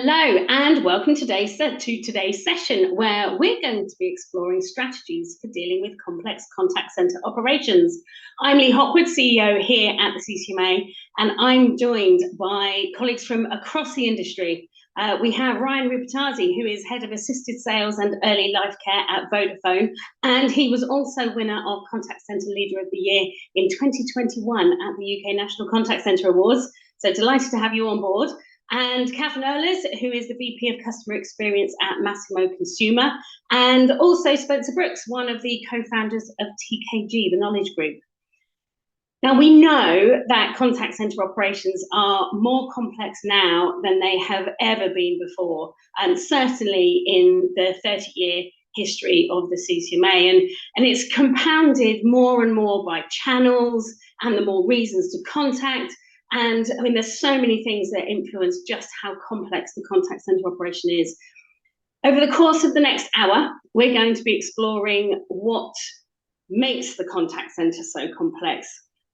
Hello and welcome to today's session where we're going to be exploring strategies for dealing with complex contact centre operations. I'm Lee Hopwood, CEO here at the CCMA, and I'm joined by colleagues from across the industry. We have Ryan Rupatazzi, who is Head of Assisted Sales and Early Life Care at Vodafone, and he was also winner of Contact Centre Leader of the Year in 2021 at the UK National Contact Centre Awards. So delighted to have you on board. And Catherine Ehlers, who is the VP of Customer Experience at Massimo Consumer, and also Spencer Brooks, one of the co-founders of TKG, the Knowledge Group. Now, we know that contact centre operations are more complex now than they have ever been before, and certainly in the 30-year history of the CCMA. And it's compounded more and more by channels and the more reasons to contact. And I mean, there's so many things that influence just how complex the contact centre operation is. Over the course of the next hour, we're going to be exploring what makes the contact centre so complex.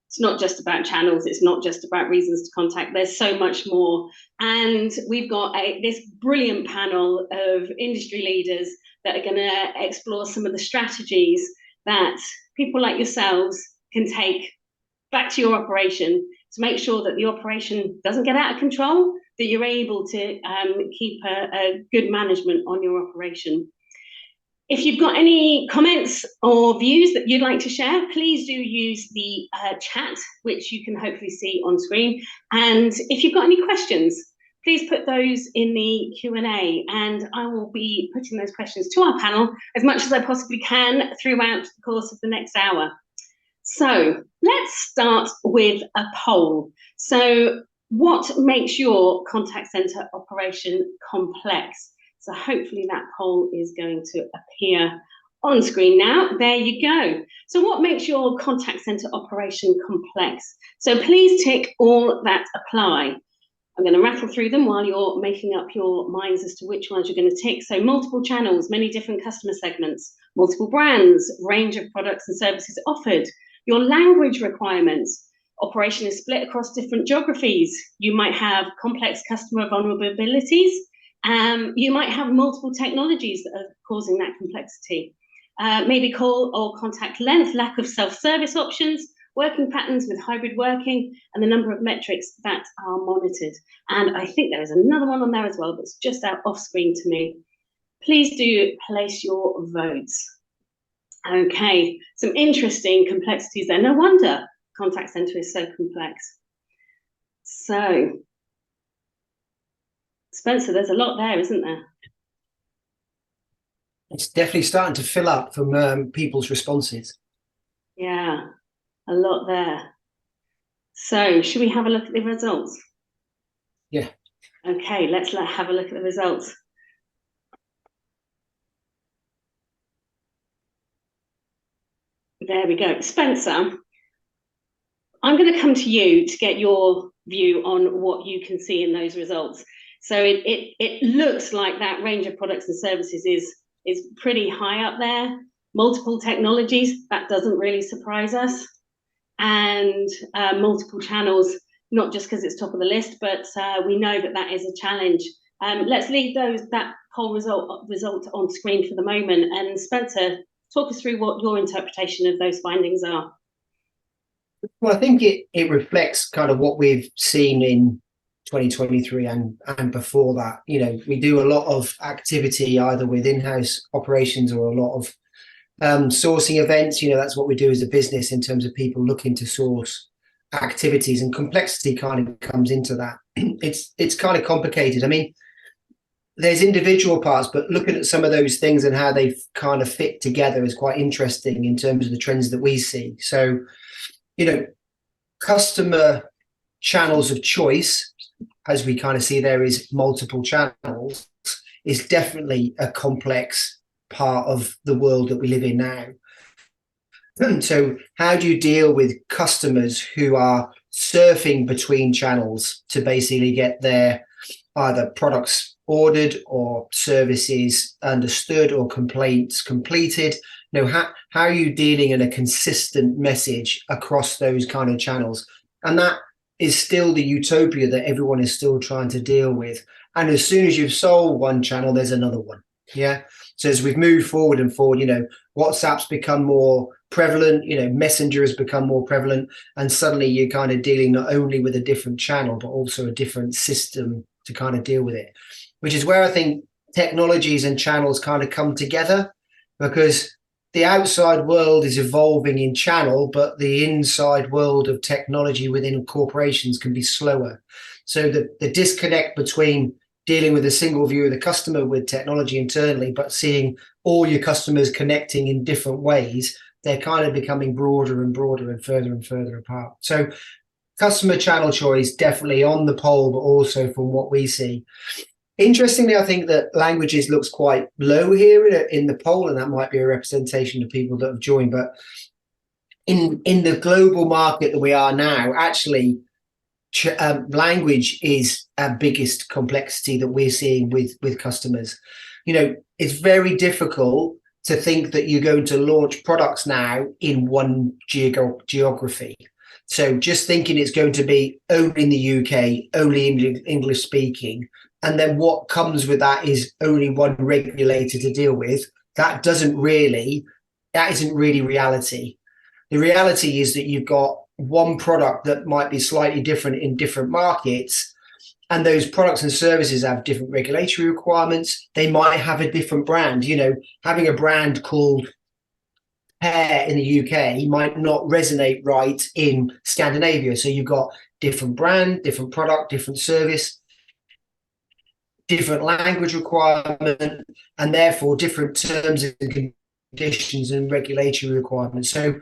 It's not just about channels, it's not just about reasons to contact, there's so much more. And we've got this brilliant panel of industry leaders that are going to explore some of the strategies that people like yourselves can take back to your operation to make sure that the operation doesn't get out of control, that you're able to keep a good management on your operation. If you've got any comments or views that you'd like to share, please do use the chat, which you can hopefully see on screen. And if you've got any questions, please put those in the Q&A, and I will be putting those questions to our panel as much as I possibly can throughout the course of the next hour. So let's start with a poll. So what makes your contact centre operation complex? So hopefully that poll is going to appear on screen now. There you go. So what makes your contact centre operation complex? So please tick all that apply. I'm going to rattle through them while you're making up your minds as to which ones you're going to tick. So multiple channels, many different customer segments, multiple brands, range of products and services offered. Your language requirements, operation is split across different geographies. You might have complex customer vulnerabilities. You might have multiple technologies that are causing that complexity. Maybe call or contact length, lack of self-service options, working patterns with hybrid working, and the number of metrics that are monitored. And I think there is another one on there as well that's just out off screen to me. Please do place your votes. Okay, some interesting complexities there. No wonder contact centre is so complex. So, Spencer, there's a lot there, isn't there? It's definitely starting to fill up from people's responses. Yeah, a lot there. So, should we have a look at the results? Yeah. Okay, let's have a look at the results. There we go. Spencer, I'm going to come to you to get your view on what you can see in those results. So it looks like that range of products and services is pretty high up there. Multiple technologies, that doesn't really surprise us. And multiple channels, not just because it's top of the list, but we know that that is a challenge. Let's leave that poll result on screen for the moment. And Spencer, talk us through what your interpretation of those findings are. Well, I think it reflects kind of what we've seen in 2023 and before that. You know, we do a lot of activity either with in-house operations or a lot of sourcing events. You know, that's what we do as a business in terms of people looking to source activities, and complexity kind of comes into that. It's kind of complicated. I mean, there's individual parts, but looking at some of those things and how they kind of fit together is quite interesting in terms of the trends that we see. So, you know, customer channels of choice, as we kind of see there is multiple channels, is definitely a complex part of the world that we live in now. So how do you deal with customers who are surfing between channels to basically get their either products ordered or services understood or complaints completed? You know, how are you dealing in a consistent message across those kind of channels? And that is still the utopia that everyone is still trying to deal with. And as soon as you've solved one channel, there's another one. Yeah. So as we've moved forward, WhatsApp's become more prevalent, Messenger has become more prevalent, and suddenly you're kind of dealing not only with a different channel, but also a different system to kind of deal with it, which is where I think technologies and channels kind of come together, because the outside world is evolving in channel, but the inside world of technology within corporations can be slower. So the disconnect between dealing with a single view of the customer with technology internally, but seeing all your customers connecting in different ways, they're kind of becoming broader and broader and further apart. So customer channel choice definitely on the pole, but also from what we see. Interestingly, I think that languages looks quite low here in the poll, and that might be a representation of people that have joined. But in the global market that we are now, actually, language is our biggest complexity that we're seeing with customers. It's very difficult to think that you're going to launch products now in one geography. So just thinking it's going to be only in the UK, only English speaking, and then what comes with that is only one regulator to deal with. That isn't really reality. The reality is that you've got one product that might be slightly different in different markets, and those products and services have different regulatory requirements. They might have a different brand. Having a brand called Pear in the UK might not resonate right in Scandinavia. So you've got different brand, different product, different service, different language requirement, and therefore different terms and conditions and regulatory requirements. So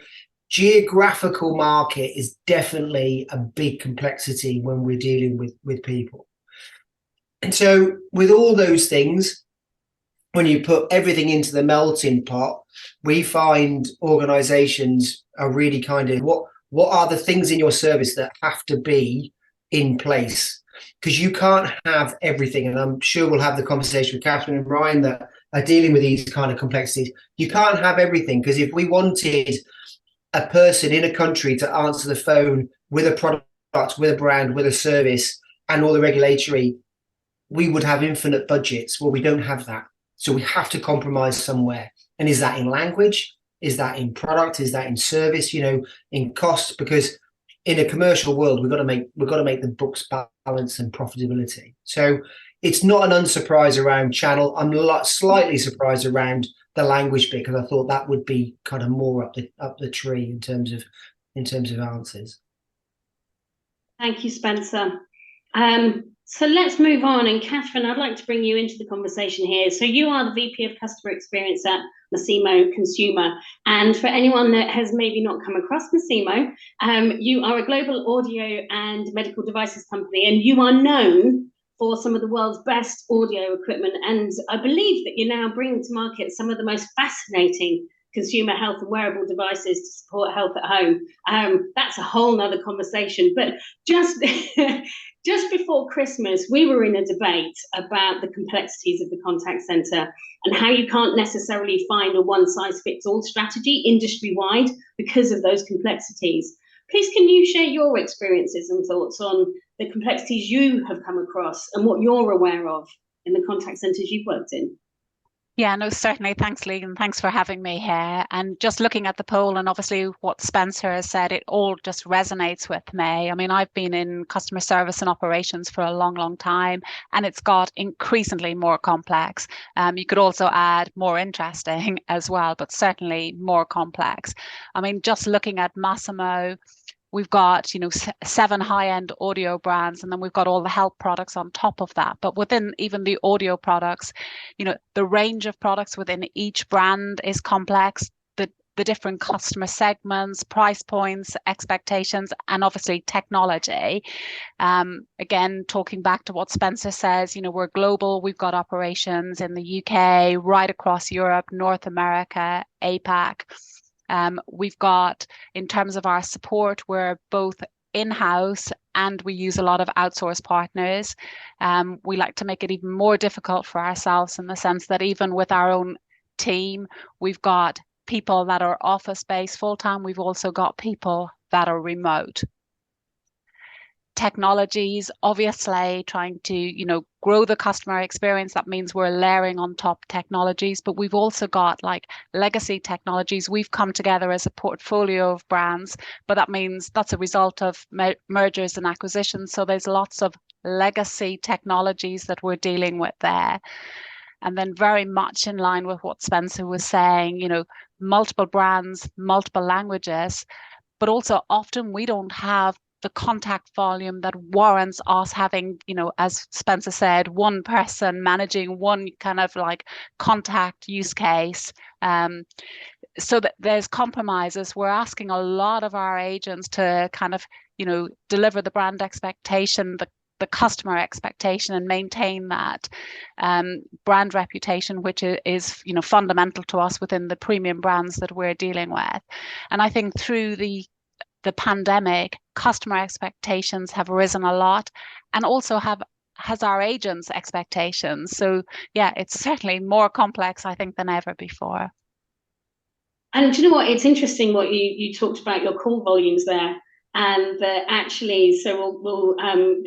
geographical market is definitely a big complexity when we're dealing with people. And so with all those things, when you put everything into the melting pot, we find organizations are really kind of, what are the things in your service that have to be in place? Because you can't have everything. And I'm sure we'll have the conversation with Catherine and Ryan that are dealing with these kind of complexities. You can't have everything, because if we wanted a person in a country to answer the phone with a product, with a brand, with a service, and all the regulatory, we would have infinite budgets. Well, we don't have that. So we have to compromise somewhere. And is that in language? Is that in product? Is that in service? In cost? Because in a commercial world, we've got to make the books balance and profitability. So it's not an unsurprise around channel. I'm slightly surprised around the language bit, because I thought that would be kind of more up the tree in terms of answers. Thank you, Spencer. So let's move on. And Catherine, I'd like to bring you into the conversation here. So you are the VP of Customer Experience at Masimo Consumer. And for anyone that has maybe not come across Masimo, you are a global audio and medical devices company, and you are known for some of the world's best audio equipment. And I believe that you're now bringing to market some of the most fascinating consumer health and wearable devices to support health at home. That's a whole nother conversation. But just before Christmas, we were in a debate about the complexities of the contact center and how you can't necessarily find a one-size-fits-all strategy industry-wide because of those complexities. Please, can you share your experiences and thoughts on the complexities you have come across and what you're aware of in the contact centers you've worked in? Yeah, no, certainly. Thanks, Lee, and thanks for having me here. And just looking at the poll and obviously what Spencer has said, it all just resonates with me. I mean, I've been in customer service and operations for a long, long time, and it's got increasingly more complex. You could also add more interesting as well, but certainly more complex. I mean, just looking at Masimo, we've got, 7 high-end audio brands, and then we've got all the health products on top of that. But within even the audio products, the range of products within each brand is complex. The different customer segments, price points, expectations, and obviously technology. Again, talking back to what Spencer says, we're global. We've got operations in the UK, right across Europe, North America, APAC. We've got, in terms of our support, we're both in-house and we use a lot of outsourced partners. We like to make it even more difficult for ourselves in the sense that even with our own team, we've got people that are office-based full-time. We've also got people that are remote. technologies, obviously trying to, you know, grow the customer experience. That means we're layering on top technologies, but we've also got like legacy technologies. We've come together as a portfolio of brands, but that means that's a result of mergers and acquisitions. So there's lots of legacy technologies that we're dealing with there. And then very much in line with what Spencer was saying, you know, multiple brands, multiple languages, but also often we don't have the contact volume that warrants us having, you know, as Spencer said, one person managing one kind of like contact use case. So that there's compromises. We're asking a lot of our agents to kind of, you know, deliver the brand expectation, the customer expectation, and maintain that brand reputation, which is, you know, fundamental to us within the premium brands that we're dealing with. And I think through the pandemic, customer expectations have risen a lot, and also has our agents' expectations. So yeah, it's certainly more complex, I think, than ever before. And do you know what? It's interesting what you talked about your call volumes there, and actually, so we'll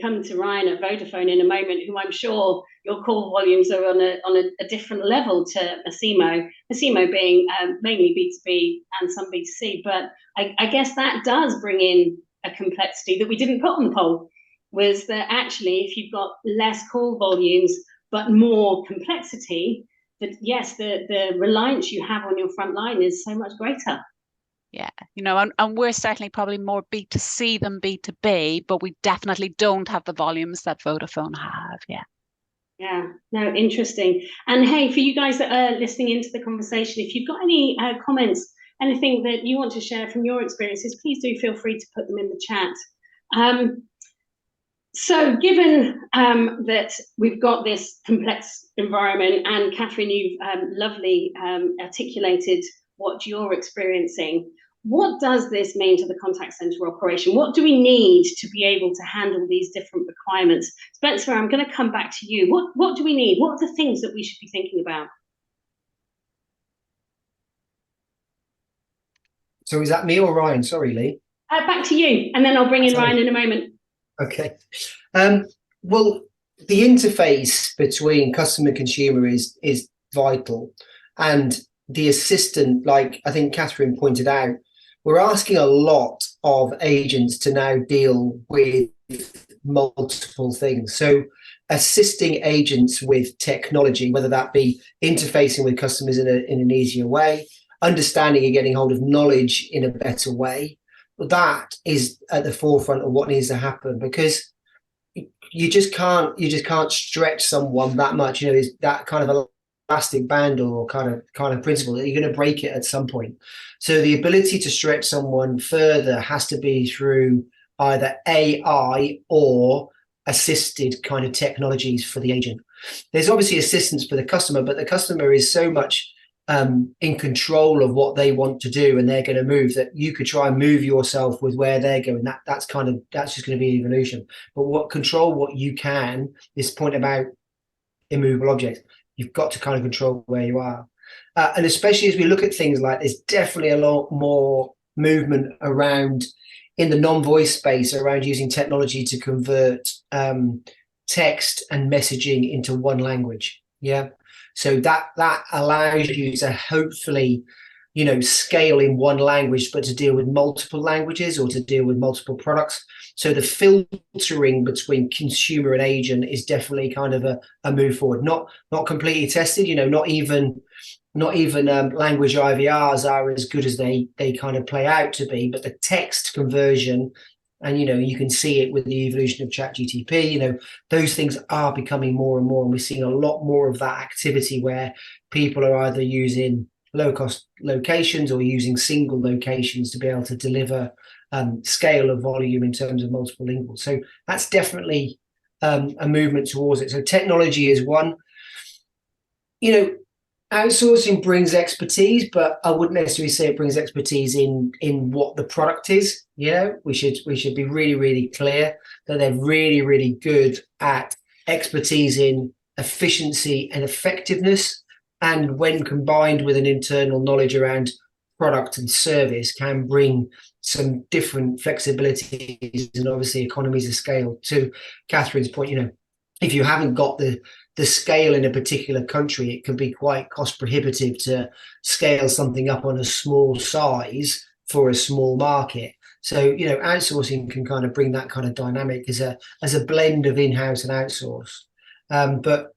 come to Ryan at Vodafone in a moment, who I'm sure your call volumes are on a different level to Massimo. Massimo being mainly B2B and some B2C, but I guess that does bring in a complexity that we didn't put on the poll, was that actually if you've got less call volumes but more complexity, that yes, the reliance you have on your front line is so much greater. Yeah, you know, and we're certainly probably more B2C than B2B, but we definitely don't have the volumes that Vodafone have. Yeah. Yeah, no, interesting. And hey, for you guys that are listening into the conversation, if you've got any comments, anything that you want to share from your experiences, please do feel free to put them in the chat. So given that we've got this complex environment, and Catherine, you've lovely articulated what you're experiencing, what does this mean to the contact center operation? What do we need to be able to handle these different requirements? Spencer, I'm going to come back to you. What do we need? What are the things that we should be thinking about? So is that me or Ryan? Sorry, Lee. Back to you, and then I'll bring in Ryan in a moment. Okay. Well, the interface between customer and consumer is vital, and the assistant, like I think Catherine pointed out, we're asking a lot of agents to now deal with multiple things. So assisting agents with technology, whether that be interfacing with customers in an easier way, understanding and getting hold of knowledge in a better way, that is at the forefront of what needs to happen, because you just can't stretch someone that much. You know, there's that kind of elastic band or kind of principle that you're going to break it at some point. So the ability to stretch someone further has to be through either AI or assisted kind of technologies for the agent. There's obviously assistance for the customer, but the customer is so much in control of what they want to do, and they're going to move, that you could try and move yourself with where they're going. That's just going to be evolution. But control what you can, this point about immovable objects, you've got to kind of control where you are. And especially as we look at things like, there's definitely a lot more movement around in the non-voice space around using technology to convert text and messaging into one language. Yeah. So that allows you to hopefully, you know, scale in one language, but to deal with multiple languages or to deal with multiple products. So the filtering between consumer and agent is definitely kind of a move forward. Not completely tested, you know, not even language IVRs are as good as they kind of play out to be, but the text conversion, and, you know, you can see it with the evolution of ChatGPT, you know, those things are becoming more and more, and we're seeing a lot more of that activity where people are either using low-cost locations or using single locations to be able to deliver scale of volume in terms of multiple linguals. So that's definitely a movement towards it. So technology is one. You know, outsourcing brings expertise, but I wouldn't necessarily say it brings expertise in what the product is. You know, we should be really, really clear that they're really, really good at expertise in efficiency and effectiveness, and when combined with an internal knowledge around product and service, can bring some different flexibilities and obviously economies of scale. To Catherine's point, if you haven't got the scale in a particular country, it can be quite cost prohibitive to scale something up on a small size for a small market. So, outsourcing can kind of bring that kind of dynamic as a blend of in-house and outsource. But,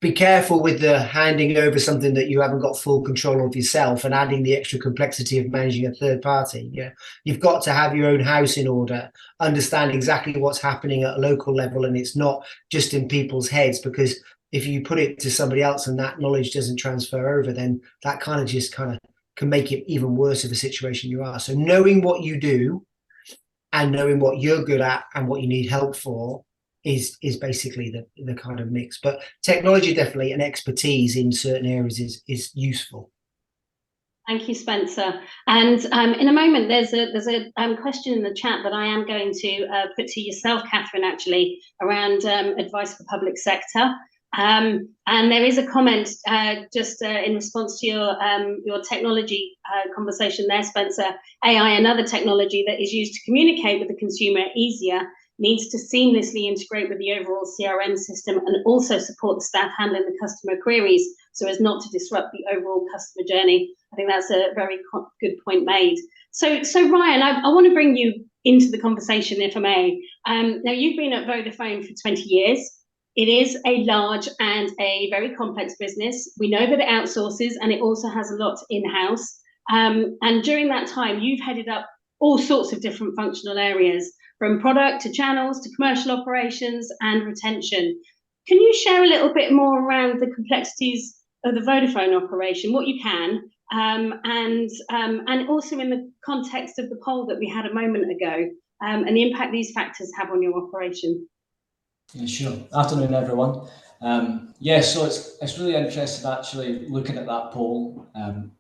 be careful with the handing over something that you haven't got full control of yourself and adding the extra complexity of managing a third party. Yeah, you've got to have your own house in order, understand exactly what's happening at a local level, and it's not just in people's heads, because if you put it to somebody else and that knowledge doesn't transfer over, then that kind of can make it even worse of a situation you are. So knowing what you do and knowing what you're good at and what you need help for is basically the kind of mix. But technology definitely and expertise in certain areas is useful. Thank you, Spencer. And in a moment, there's a question in the chat that I am going to put to yourself, Catherine, actually, around advice for public sector. And there is a comment just in response to your technology conversation there, Spencer. AI, another technology that is used to communicate with the consumer easier, needs to seamlessly integrate with the overall CRM system and also support the staff handling the customer queries so as not to disrupt the overall customer journey. I think that's a very good point made. So Ryan, I want to bring you into the conversation, if I may. Now, you've been at Vodafone for 20 years. It is a large and a very complex business. We know that it outsources and it also has a lot in-house. And during that time, you've headed up all sorts of different functional areas, from product to channels to commercial operations and retention. Can you share a little bit more around the complexities of the Vodafone operation, what you can, and also in the context of the poll that we had a moment ago, and the impact these factors have on your operation? Yeah, sure. Afternoon, everyone. So it's really interesting actually looking at that poll.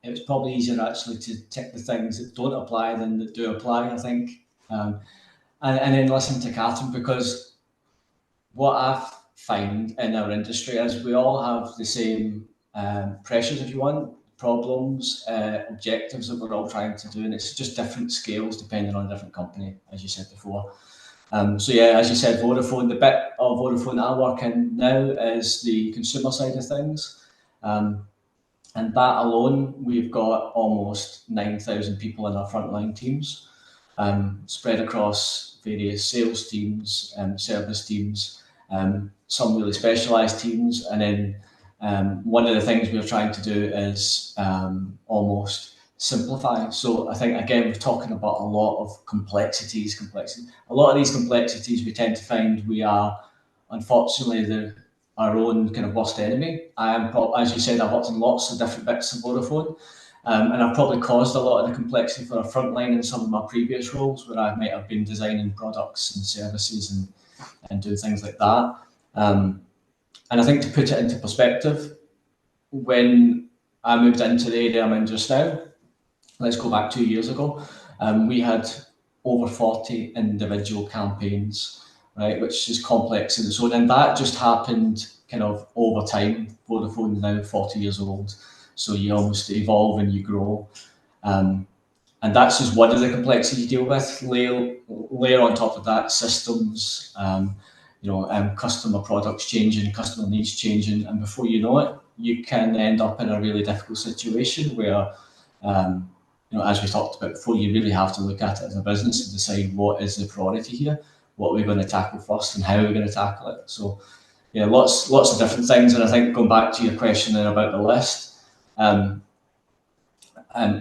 It was probably easier actually to tick the things that don't apply than that do apply, I think. And then listen to Catherine, because what I find in our industry is we all have the same pressures, if you want, problems, objectives that we're all trying to do, and it's just different scales depending on a different company, as you said before. As you said, Vodafone, the bit of Vodafone that I work in now is the consumer side of things. And that alone, we've got almost 9,000 people in our frontline teams, spread across various sales teams, service teams, some really specialised teams. And then one of the things we're trying to do is almost simplify. So I think, again, we're talking about a lot of complexities. A lot of these complexities we tend to find we are, unfortunately, our own kind of worst enemy. As you said, I've worked in lots of different bits of Vodafone, and I've probably caused a lot of the complexity for our frontline in some of my previous roles, where I might have been designing products and services and doing things like that. And I think, to put it into perspective, when I moved into the area I'm in just now, let's go back 2 years ago, we had over 40 individual campaigns, right, which is complex in its own, and that just happened kind of over time. Vodafone is now 40 years old, so you almost evolve and you grow, and that's just one of the complexities you deal with. Layer on top of that systems, customer products changing, customer needs changing, and before you know it, you can end up in a really difficult situation where, as we talked about before, you really have to look at it as a business and decide what is the priority here, what we're going to tackle first, and how we're going to tackle it. So, yeah, lots of different things. And I think, going back to your question then about the list, I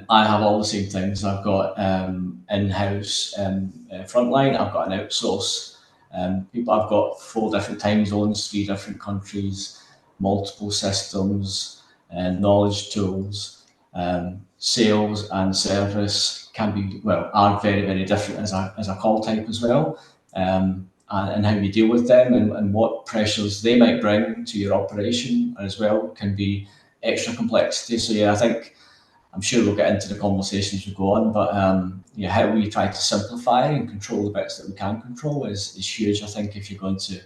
have all the same things. I've got in-house frontline. I've got an outsource people. I've got 4 different time zones, 3 different countries, multiple systems, knowledge tools. Sales and service are very, very different as a call type as well, and how you deal with them and what pressures they might bring to your operation as well can be extra complexity. So yeah, I'm sure we'll get into the conversation as we go on, but how we try to simplify and control the bits that we can control is huge, I think, if you're going to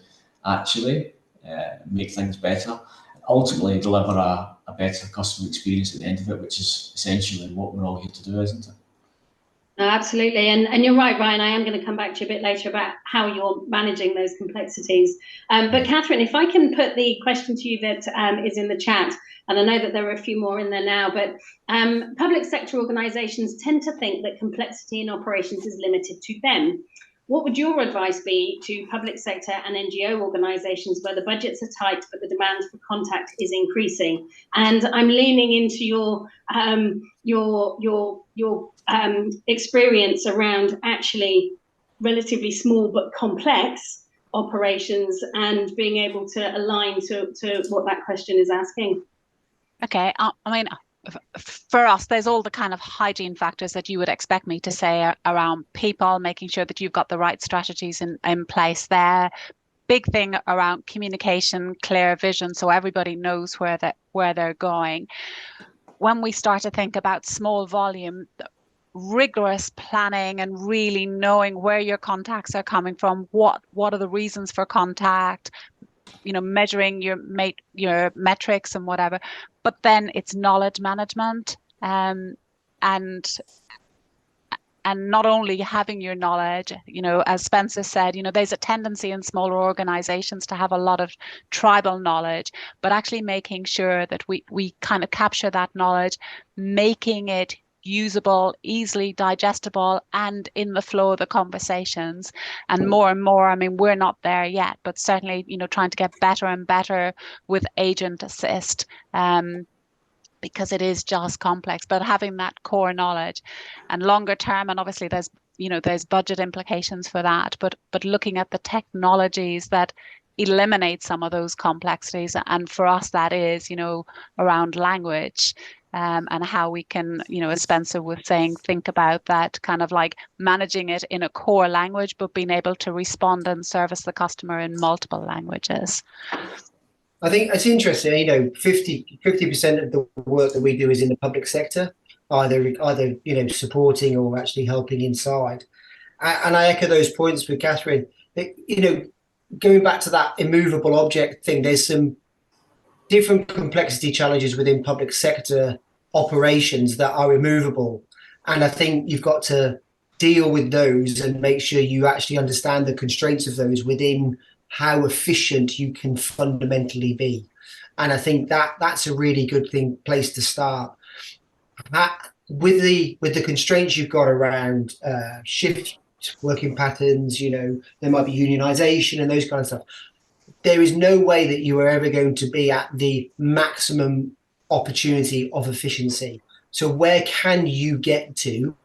actually make things better, ultimately deliver a better customer experience at the end of it, which is essentially what we're all here to do, isn't it? No, absolutely. And you're right, Ryan. I am going to come back to you a bit later about how you're managing those complexities. But Catherine, if I can put the question to you that is in the chat, and I know that there are a few more in there now, but public sector organisations tend to think that complexity in operations is limited to them. What would your advice be to public sector and NGO organisations where the budgets are tight but the demand for contact is increasing? And I'm leaning into your experience around actually relatively small but complex operations and being able to align to what that question is asking. Okay, I mean, for us, there's all the kind of hygiene factors that you would expect me to say around people, making sure that you've got the right strategies in place there. Big thing around communication, clear vision, so everybody knows where they're going. When we start to think about small volume, rigorous planning and really knowing where your contacts are coming from, what are the reasons for contact, measuring your metrics and whatever. But then it's knowledge management, and not only having your knowledge, as Spencer said, there's a tendency in smaller organizations to have a lot of tribal knowledge, but actually making sure that we kind of capture that knowledge, making it usable, easily digestible, and in the flow of the conversations. And more, I mean, we're not there yet, but certainly, trying to get better and better with agent assist, because it is just complex, but having that core knowledge. And longer term, and obviously there's budget implications for that, but looking at the technologies that eliminate some of those complexities. And for us, that is, around language, and how we can, as Spencer was saying, think about that kind of like managing it in a core language, but being able to respond and service the customer in multiple languages. I think it's interesting, 50% of the work that we do is in the public sector, either supporting or actually helping inside. And I echo those points with Catherine. Going back to that immovable object thing, there's some different complexity challenges within public sector operations that are immovable. And I think you've got to deal with those and make sure you actually understand the constraints of those within how efficient you can fundamentally be. And I think that's a really good place to start. With the constraints you've got around shift working patterns, there might be unionization and those kind of stuff. There is no way that you are ever going to be at the maximum opportunity of efficiency. So where can you get to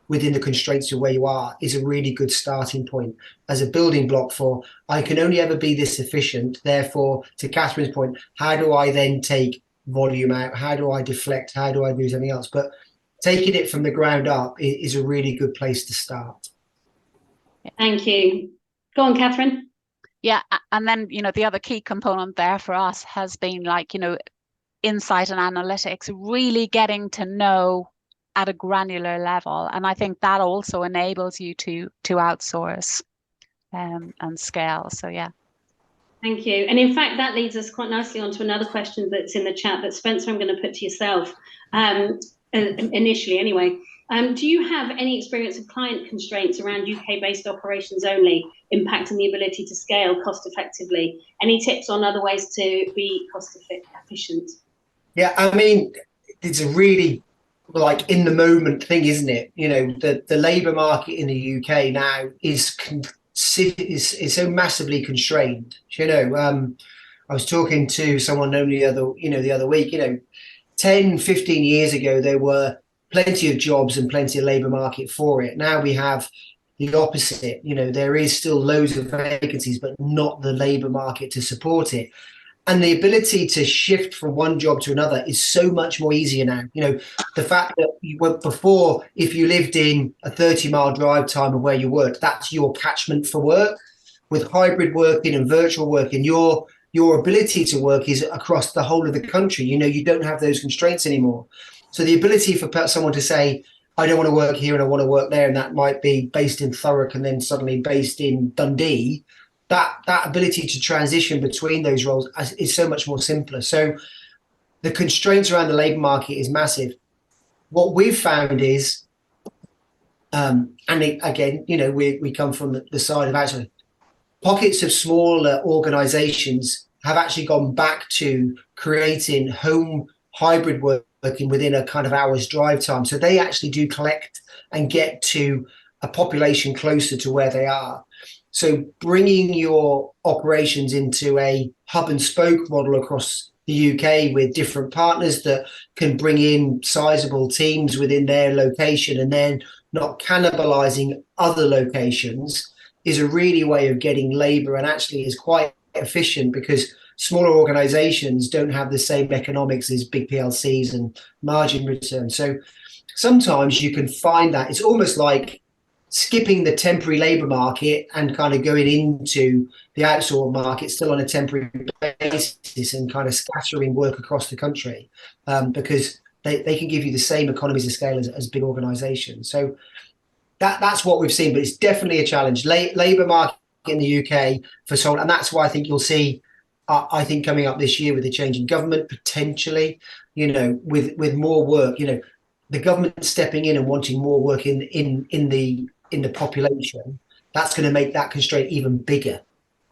within the constraints of where you are is a really good starting point as a building block for, I can only ever be this efficient. Therefore, to Catherine's point, how do I then take volume out? How do I deflect? How do I do something else? But taking it from the ground up is a really good place to start. Thank you. Go on, Catherine. Yeah, and then, the other key component there for us has been insight and analytics, really getting to know at a granular level. And I think that also enables you to outsource and scale. So, yeah. Thank you. And in fact, that leads us quite nicely onto another question that's in the chat that, Spencer, I'm going to put to yourself initially anyway. Do you have any experience of client constraints around UK-based operations only impacting the ability to scale cost effectively? Any tips on other ways to be cost efficient? Yeah, I mean, it's a really in the moment thing, isn't it? The labour market in the UK now is so massively constrained. I was talking to someone only the other week. 10, 15 years ago, there were plenty of jobs and plenty of labour market for it. Now we have the opposite. There is still loads of vacancies, but not the labour market to support it. And the ability to shift from one job to another is so much more easier now. The fact that before, if you lived in a 30-mile drive time of where you work, that's your catchment for work. With hybrid working and virtual working, your ability to work is across the whole of the country. You don't have those constraints anymore. So the ability for someone to say, I don't want to work here and I want to work there, and that might be based in Thurrock and then suddenly based in Dundee, that ability to transition between those roles is so much more simpler. So the constraints around the labour market is massive. What we've found is Again, we come from the side of actually pockets of smaller organizations have actually gone back to creating home hybrid working within a kind of hour's drive time. So they actually do collect and get to a population closer to where they are. So bringing your operations into a hub and spoke model across the UK with different partners that can bring in sizable teams within their location and then not cannibalizing other locations is a really way of getting labor, and actually is quite efficient because smaller organizations don't have the same economics as big PLCs and margin return. So sometimes you can find that it's almost like skipping the temporary labor market and kind of going into the outsourced market still on a temporary basis and kind of scattering work across the country, because they can give you the same economies of scale as big organizations. So that's what we've seen, but it's definitely a challenge. Labor market in the UK for someone, and that's why I think you'll see, I think coming up this year with the change in government, potentially, with more work, the government stepping in and wanting more work in the population, that's going to make that constraint even bigger.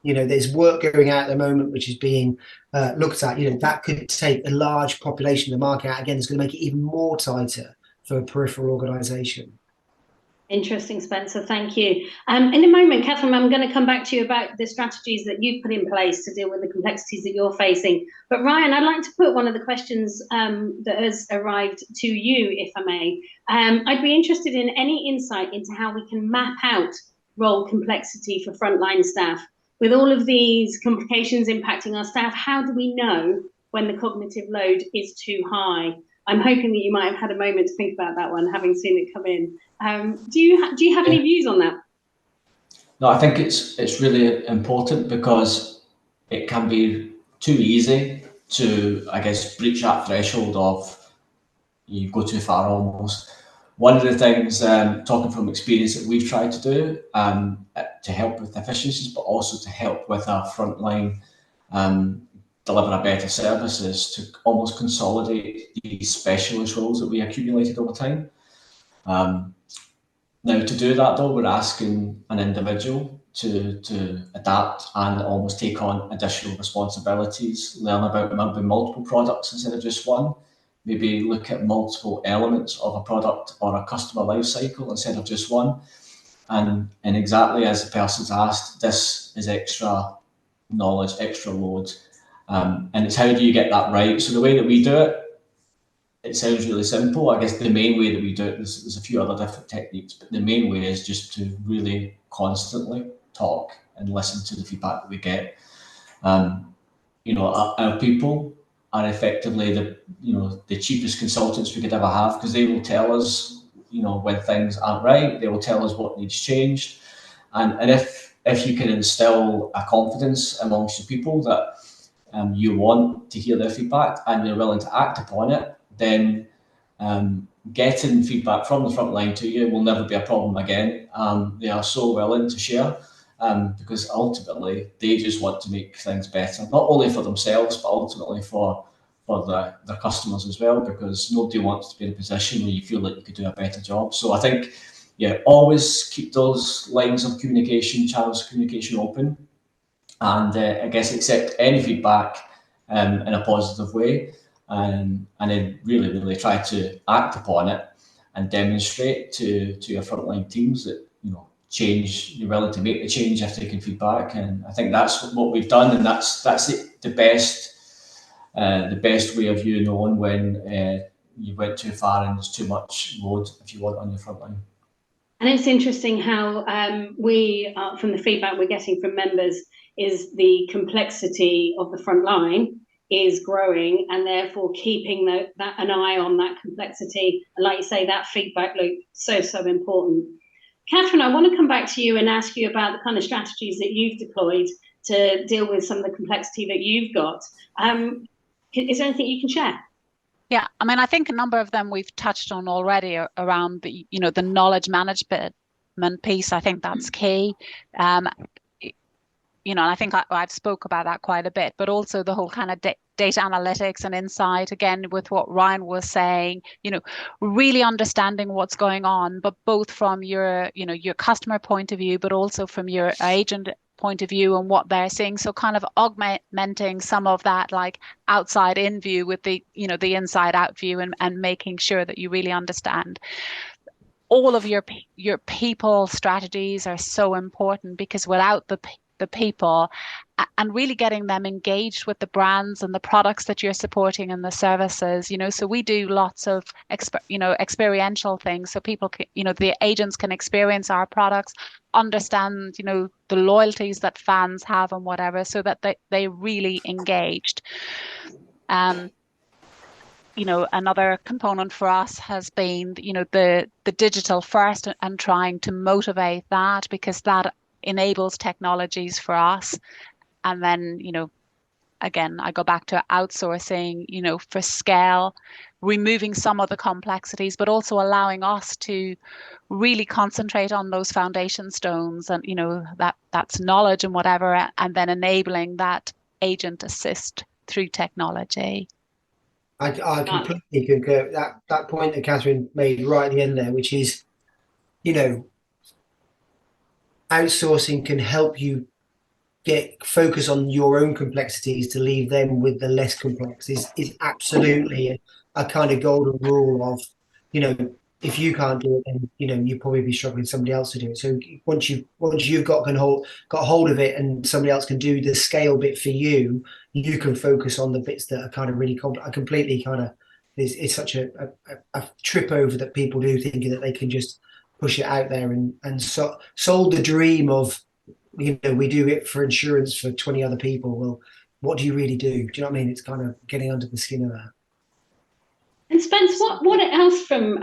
There's work going out at the moment which is being looked at. That could take a large population of the market out again. It's going to make it even more tighter for a peripheral organisation. Interesting, Spencer. Thank you. In a moment, Catherine, I'm going to come back to you about the strategies that you've put in place to deal with the complexities that you're facing. But Ryan, I'd like to put one of the questions that has arrived to you, if I may. I'd be interested in any insight into how we can map out role complexity for frontline staff. With all of these complications impacting our staff, how do we know when the cognitive load is too high? I'm hoping that you might have had a moment to think about that one, having seen it come in. Do you have any views on that? No, I think it's really important because it can be too easy to, I guess, breach that threshold of you go too far almost. One of the things, talking from experience, that we've tried to do to help with efficiencies, but also to help with our frontline deliver a better service, is to almost consolidate these specialist roles that we accumulated over time. Now, to do that, though, we're asking an individual to adapt and almost take on additional responsibilities, learn about maybe multiple products instead of just one, maybe look at multiple elements of a product or a customer life cycle instead of just one. And exactly as the person's asked, this is extra knowledge, extra load. And it's how do you get that right? So the way that we do it, it sounds really simple. I guess the main way that we do it, there's a few other different techniques, but the main way is just to really constantly talk and listen to the feedback that we get. Our people are effectively the cheapest consultants we could ever have, because they will tell us, when things aren't right. They will tell us what needs changed, and if you can instill a confidence amongst your people that you want to hear their feedback and you're willing to act upon it, then getting feedback from the front line to you will never be a problem again. They are so willing to share because ultimately they just want to make things better, not only for themselves, but ultimately for their customers as well, because nobody wants to be in a position where you feel like you could do a better job. So I think, always keep those lines of communication, channels of communication open, and I guess accept any feedback in a positive way. And then really try to act upon it and demonstrate to your frontline teams that you're willing to make the change if they can feedback. And I think that's what we've done, and that's the best way of you knowing when you went too far and there's too much load, if you want, on your frontline. And it's interesting how we, from the feedback we're getting from members, is the complexity of the front line is growing, and therefore keeping an eye on that complexity. And like you say, that feedback loop, so important. Catherine, I want to come back to you and ask you about the kind of strategies that you've deployed to deal with some of the complexity that you've got. Is there anything you can share? Yeah, I mean, I think a number of them we've touched on already around the knowledge management piece. I think that's key. And I think I've spoke about that quite a bit, but also the whole kind of data analytics and insight, again, with what Ryan was saying, really understanding what's going on, but both from your customer point of view, but also from your agent point of view and what they're seeing. So kind of augmenting some of that like outside in view with the inside out view, and making sure that you really understand. All of your people strategies are so important, because without the people and really getting them engaged with the brands and the products that you're supporting and the services, so we do lots of experiential things, so people can, the agents can experience our products, understand the loyalties that fans have and whatever, so that they really engaged. Another component for us has been the digital first, and trying to motivate that, because that enables technologies for us. And then again, I go back to outsourcing for scale, removing some of the complexities, but also allowing us to really concentrate on those foundation stones, and that's knowledge and whatever, and then enabling that agent assist through technology. I completely concur. That point that Catherine made right at the end there, which is, outsourcing can help you focus on your own complexities to leave them with the less complex, is absolutely a kind of golden rule of, if you can't do it, then you probably be struggling with somebody else to do it. So once you've got hold of it, and somebody else can do the scale bit for you, you can focus on the bits that are kind of really complex. I completely kind of, it's such a trip over that people do, thinking that they can just push it out there and sold the dream of, we do it for insurance for 20 other people. Well, what do you really do? Do you know what I mean? It's kind of getting under the skin of that. And Spence, what else from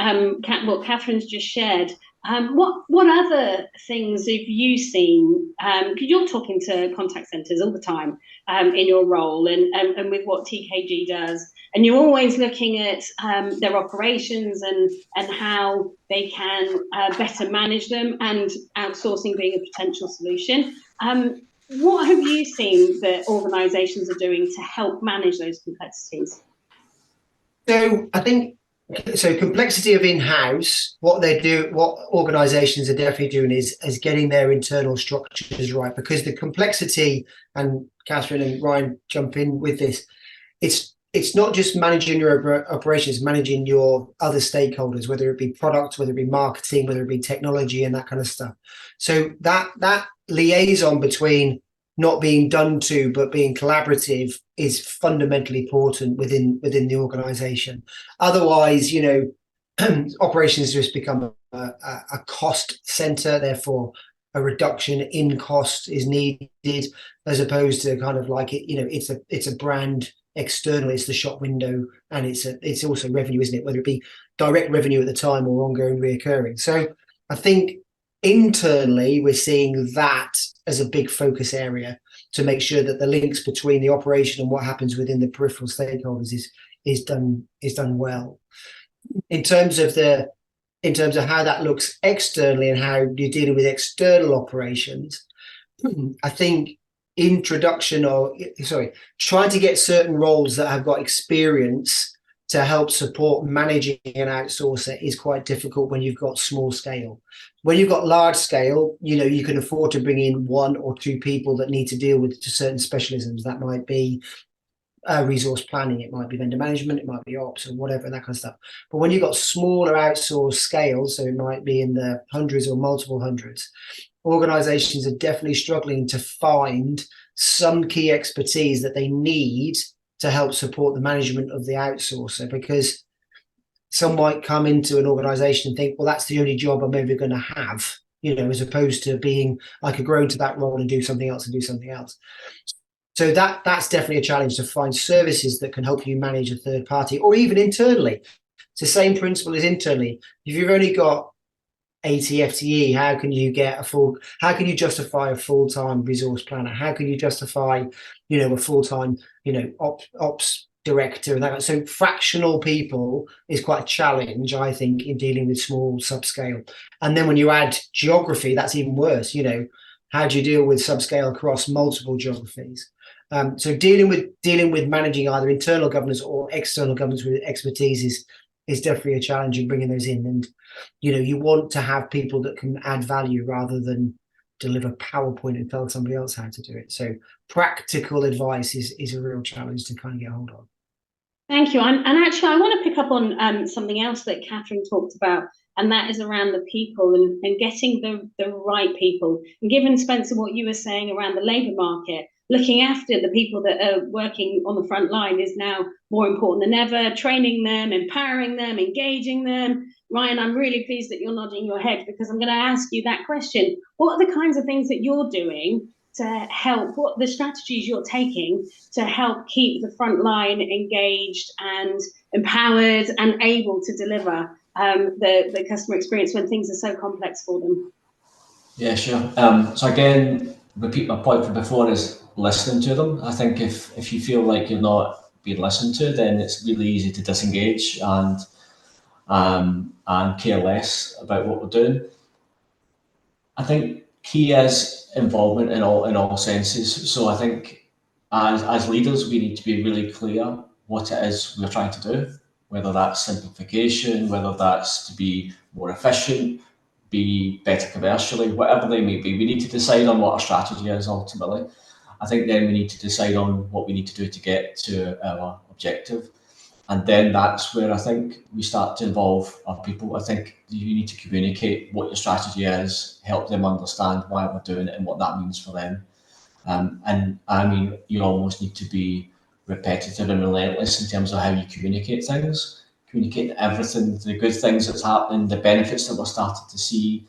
what Catherine's just shared? What other things have you seen? Because you're talking to contact centres all the time in your role, and with what TKG does, and you're always looking at their operations and how they can better manage them, and outsourcing being a potential solution. What have you seen that organisations are doing to help manage those complexities? So I think, complexity of in-house, what organisations are definitely doing is getting their internal structures right, because the complexity, and Catherine and Ryan jump in with this, it's not just managing your operations, managing your other stakeholders, whether it be product, whether it be marketing, whether it be technology, and that kind of stuff. So that liaison between not being done to but being collaborative is fundamentally important within the organization. Otherwise, operations just become a cost center, therefore a reduction in cost is needed, as opposed to kind of like it's a brand externally, it's the shop window, and it's also revenue, isn't it, whether it be direct revenue at the time or ongoing reoccurring. So I think internally we're seeing that as a big focus area, to make sure that the links between the operation and what happens within the peripheral stakeholders is done well. In terms of how that looks externally and how you're dealing with external operations, I think trying to get certain roles that have got experience to help support managing an outsourcer is quite difficult when you've got small scale. When you've got large scale, you can afford to bring in one or two people that need to deal with certain specialisms. That might be resource planning, it might be vendor management, it might be ops or whatever, that kind of stuff. But when you've got smaller outsourced scales, so it might be in the hundreds or multiple hundreds, organizations are definitely struggling to find some key expertise that they need to help support the management of the outsourcer, because some might come into an organization and think, well, that's the only job I'm ever going to have, as opposed to being, I could grow into that role and do something else. So that's definitely a challenge, to find services that can help you manage a third party, or even internally. It's the same principle as internally. If you've only got 80 FTE, how can you justify a full-time resource planner? How can you justify, a full-time, ops director and that? So fractional people is quite a challenge, I think, in dealing with small subscale. And then when you add geography, that's even worse. How do you deal with subscale across multiple geographies? So dealing with managing either internal governance or external governance with expertise is definitely a challenge in bringing those in. And you want to have people that can add value rather than deliver PowerPoint and tell somebody else how to do it. So practical advice is a real challenge to kind of get hold of. Thank you. And actually, I want to pick up on something else that Catherine talked about, and that is around the people and getting the right people. And given, Spencer, what you were saying around the labour market, looking after the people that are working on the front line is now more important than ever, training them, empowering them, engaging them. Ryan, I'm really pleased that you're nodding your head, because I'm going to ask you that question. What are the kinds of things that you're doing to help, what the strategies you're taking to help keep the front line engaged and empowered and able to deliver the customer experience when things are so complex for them? Yeah, sure. So again, repeat my point from before is listening to them. I think if you feel like you're not being listened to, then it's really easy to disengage and care less about what we're doing. I think key is involvement in all senses. So I think as leaders, we need to be really clear what it is we're trying to do, whether that's simplification, whether that's to be more efficient, be better commercially, whatever they may be. We need to decide on what our strategy is ultimately. I think then we need to decide on what we need to do to get to our objective. And then that's where I think we start to involve our people. I think you need to communicate what your strategy is, help them understand why we're doing it and what that means for them. And I mean, you almost need to be repetitive and relentless in terms of how you communicate things. Communicate everything, the good things that's happening, the benefits that we're starting to see,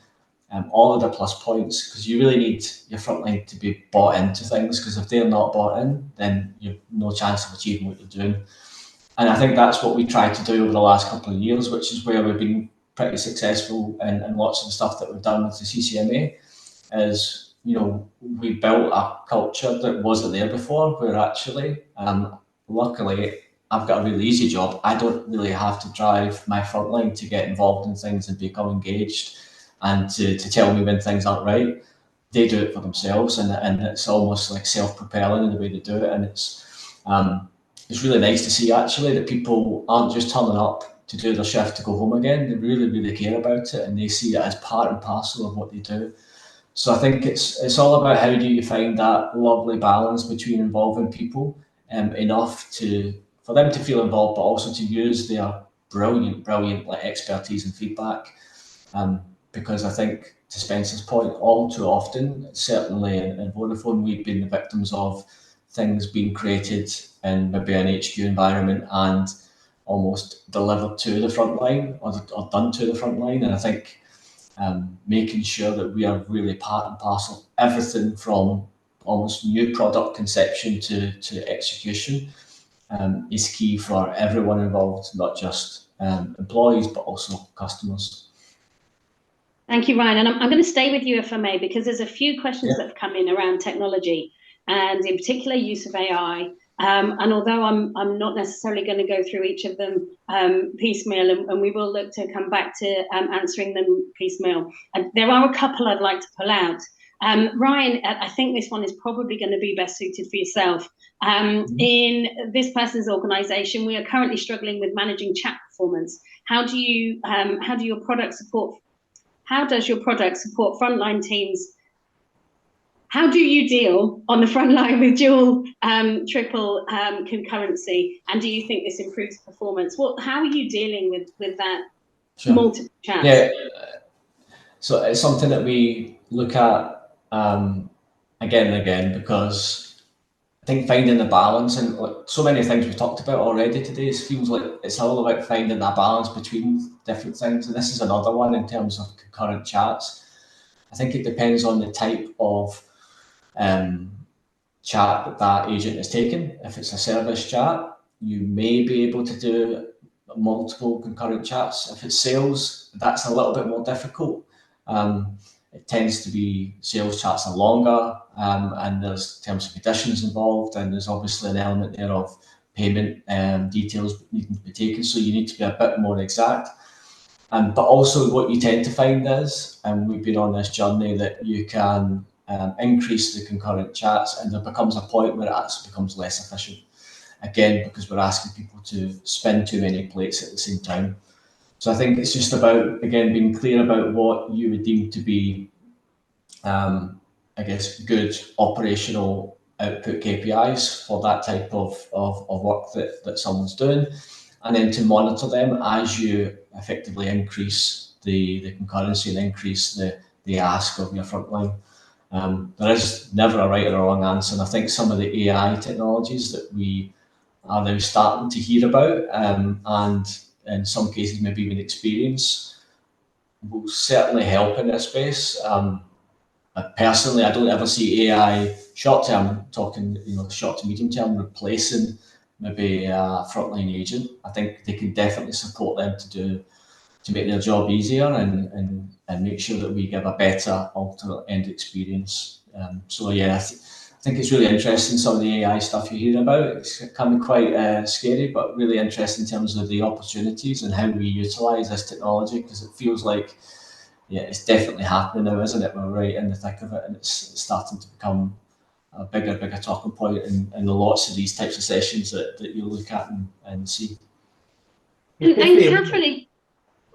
all of the plus points, because you really need your frontline to be bought into things, because if they're not bought in, then you've no chance of achieving what you're doing. And I think that's what we tried to do over the last couple of years, which is where we've been pretty successful in lots of the stuff that we've done with the CCMA, is, we built a culture that wasn't there before, where actually, luckily, I've got a really easy job. I don't really have to drive my frontline to get involved in things and become engaged and to tell me when things aren't right. They do it for themselves, and it's almost like self-propelling in the way they do it. And it's really nice to see actually that people aren't just turning up to do their shift to go home again. They really, really care about it, and they see it as part and parcel of what they do. So I think it's all about how do you find that lovely balance between involving people enough for them to feel involved, but also to use their brilliant expertise and feedback. Because I think, to Spencer's point, all too often, certainly in Vodafone, we've been the victims of things being created in maybe an HQ environment and almost delivered to the front line or done to the front line. And I think making sure that we are really part and parcel, everything from almost new product conception to execution, is key for everyone involved, not just employees, but also customers. Thank you, Ryan. And I'm going to stay with you, if I may, because there's a few questions that have come in around technology and in particular use of AI. And although I'm not necessarily going to go through each of them piecemeal, and we will look to come back to answering them piecemeal, there are a couple I'd like to pull out. Ryan, I think this one is probably going to be best suited for yourself. In this person's organisation, we are currently struggling with managing chat performance. How does your product support frontline teams? How do you deal on the front line with dual, triple concurrency? And do you think this improves performance? How are you dealing with that multiple chats? Yeah, so it's something that we look at again and again, because I think finding the balance, and like so many things we've talked about already today, it feels like it's all about finding that balance between different things. And this is another one in terms of concurrent chats. I think it depends on the type of chat that agent is taking. If it's a service chat, you may be able to do multiple concurrent chats. If it's sales, that's a little bit more difficult. It tends to be sales chats are longer, and there's terms and conditions involved, and there's obviously an element there of payment details needing to be taken, so you need to be a bit more exact. But also what you tend to find is, and we've been on this journey, that you can increase the concurrent chats, and there becomes a point where it actually becomes less efficient. Again, because we're asking people to spin too many plates at the same time. So I think it's just about, again, being clear about what you would deem to be, I guess, good operational output KPIs for that type of work that someone's doing, and then to monitor them as you effectively increase the concurrency and increase the ask of your frontline. There is never a right or a wrong answer, and I think some of the AI technologies that we are now starting to hear about, and in some cases maybe even experience, will certainly help in this space. Personally, I don't ever see AI short-term, talking, short to medium term, replacing maybe a frontline agent. I think they can definitely support them to make their job easier and make sure that we give a better ultimate end experience. So yeah, I think it's really interesting, some of the AI stuff you hear about. It can be quite scary, but really interesting in terms of the opportunities and how we utilise this technology, because it feels like, yeah, it's definitely happening now, isn't it? We're right in the thick of it, and it's starting to become a bigger talking point in lots of these types of sessions that you look at and see. And Catherine,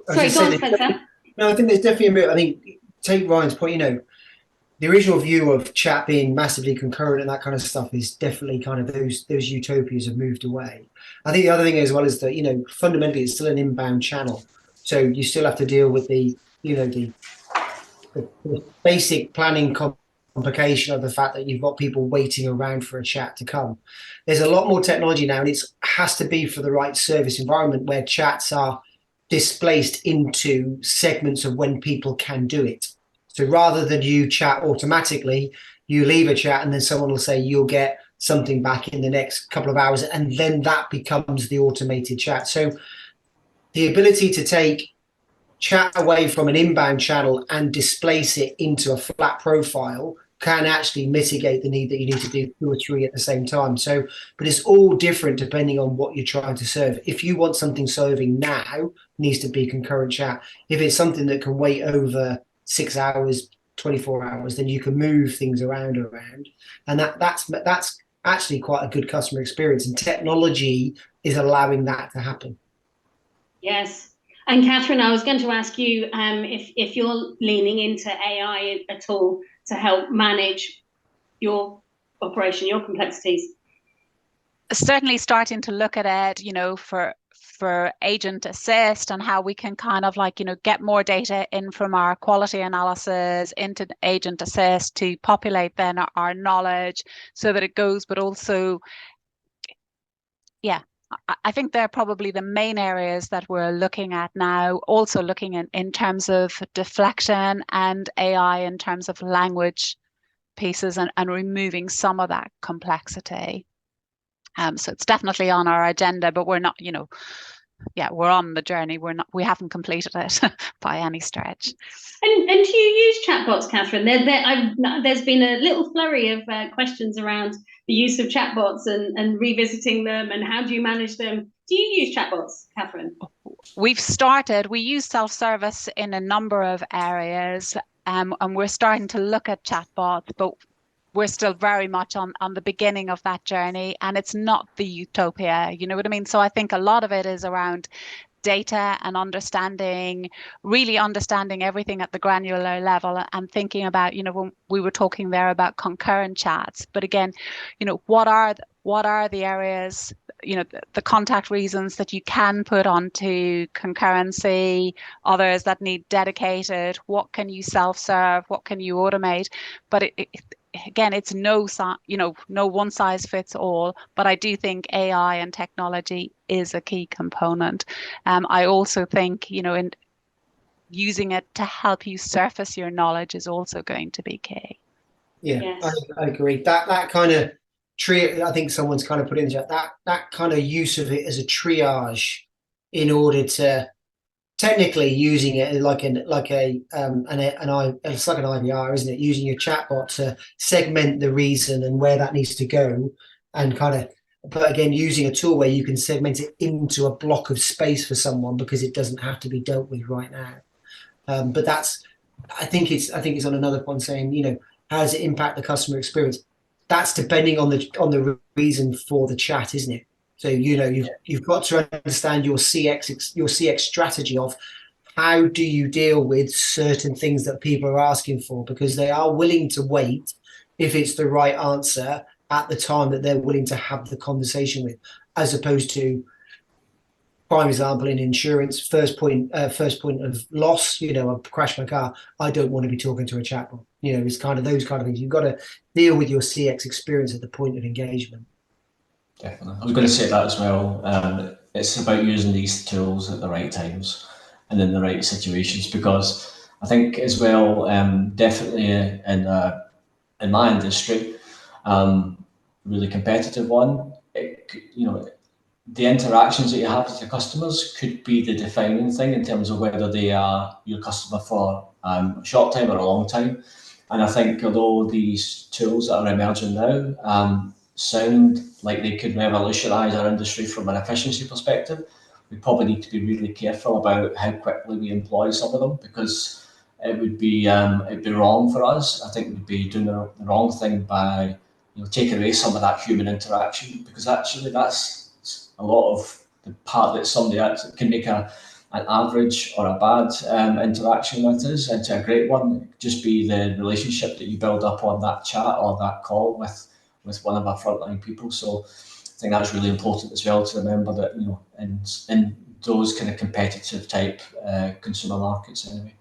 sorry, go on, Spencer. No, I think there's definitely a bit. I think, take Ryan's point, the original view of chat being massively concurrent and that kind of stuff is definitely kind of those utopias have moved away. I think the other thing as well is that, fundamentally it's still an inbound channel. So you still have to deal with the basic planning complication of the fact that you've got people waiting around for a chat to come. There's a lot more technology now, and it has to be for the right service environment where chats are displaced into segments of when people can do it. So rather than you chat automatically, you leave a chat and then someone will say you'll get something back in the next couple of hours, and then that becomes the automated chat. So the ability to take chat away from an inbound channel and displace it into a flat profile can actually mitigate the need that you need to do 2 or 3 at the same time. So, but it's all different depending on what you're trying to serve. If you want something serving now, it needs to be concurrent chat. If it's something that can wait over 6 hours, 24 hours, then you can move things around. And that's actually quite a good customer experience. And technology is allowing that to happen. Yes. And Catherine, I was going to ask you if you're leaning into AI at all to help manage your operation, your complexities. Certainly starting to look at it, for agent assist and how we can kind of get more data in from our quality analysis into agent assist to populate then our knowledge so that it goes, but also, yeah, I think they're probably the main areas that we're looking at now, also looking in terms of deflection and AI in terms of language pieces and removing some of that complexity. So it's definitely on our agenda, but we're not, we're on the journey. We haven't completed it by any stretch. And do you use chatbots, Catherine? There's been a little flurry of questions around the use of chatbots and revisiting them, and how do you manage them? Do you use chatbots, Catherine? We use self-service in a number of areas, and we're starting to look at chatbots, but we're still very much on the beginning of that journey, and it's not the utopia, you know what I mean? So I think a lot of it is around data and really understanding everything at the granular level and thinking about, when we were talking there about concurrent chats, but again, what are the areas, the contact reasons that you can put onto concurrency, others that need dedicated, what can you self-serve, what can you automate? But again, it's no one size fits all, but I do think AI and technology is a key component. I also think, in using it to help you surface your knowledge is also going to be key. Yeah, yes. I agree. That kind of I think someone's kind of put in that kind of use of it as a triage in order to technically using it it's like an IVR, isn't it? Using your chatbot to segment the reason and where that needs to go, and but again, using a tool where you can segment it into a block of space for someone because it doesn't have to be dealt with right now. But I think it's on another point saying, how does it impact the customer experience? That's depending on the reason for the chat, isn't it? So you've got to understand your CX strategy of how do you deal with certain things that people are asking for, because they are willing to wait if it's the right answer at the time that they're willing to have the conversation with, as opposed to, prime example, in insurance, first point of loss, I've crashed my car, I don't want to be talking to a chatbot. It's kind of those kind of things. You've got to deal with your CX experience at the point of engagement. Definitely. I was going to say that as well. It's about using these tools at the right times and in the right situations, because I think as well, definitely in my industry, really competitive one, the interactions that you have with your customers could be the defining thing in terms of whether they are your customer for a short time or a long time. And I think although these tools that are emerging now sound like they could revolutionise our industry from an efficiency perspective, we probably need to be really careful about how quickly we employ some of them, because it'd be wrong for us. I think we'd be doing the wrong thing by taking away some of that human interaction, because actually that's a lot of the part that somebody can make an average or a bad interaction with us into a great one. It could just be the relationship that you build up on that chat or that call with one of our frontline people. So I think that's really important as well to remember that, in those kind of competitive type consumer markets anyway.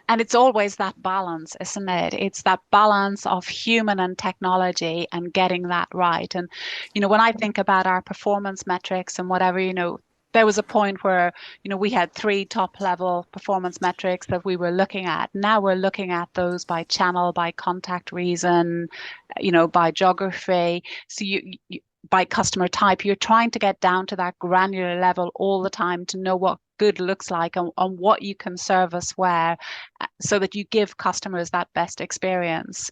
And it's always that balance, isn't it? It's that balance of human and technology and getting that right. And, when I think about our performance metrics and whatever, there was a point where, we had 3 top level performance metrics that we were looking at. Now we're looking at those by channel, by contact reason, by geography. So you by customer type, you're trying to get down to that granular level all the time to know what good looks like and what you can service where, so that you give customers that best experience.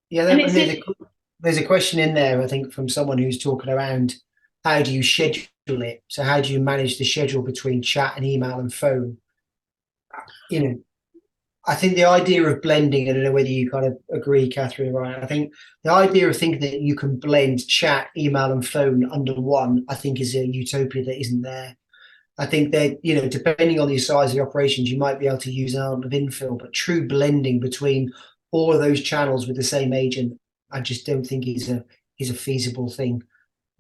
Yeah, there's a question in there, I think, from someone who's talking around how do you schedule it? So how do you manage the schedule between chat and email and phone? I think the idea of blending, I don't know whether you kind of agree, Catherine, right? I think the idea of thinking that you can blend chat, email and phone under one, I think is a utopia that isn't there. I think that, depending on the size of the operations, you might be able to use an element of infill, but true blending between all of those channels with the same agent, I just don't think is a feasible thing.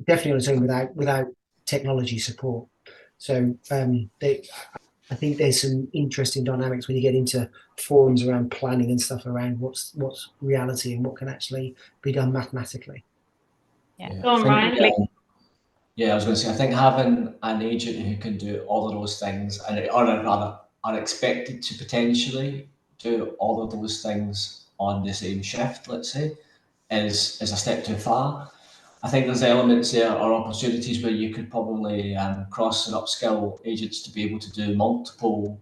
Definitely on its own without technology support. So I think there's some interesting dynamics when you get into forums around planning and stuff around what's reality and what can actually be done mathematically. Yeah. Go on, Ryan. I was going to say, I think having an agent who can do all of those things, or rather are expected to potentially do all of those things on the same shift, let's say, is a step too far. I think there's elements there or opportunities where you could probably cross and upskill agents to be able to do multiple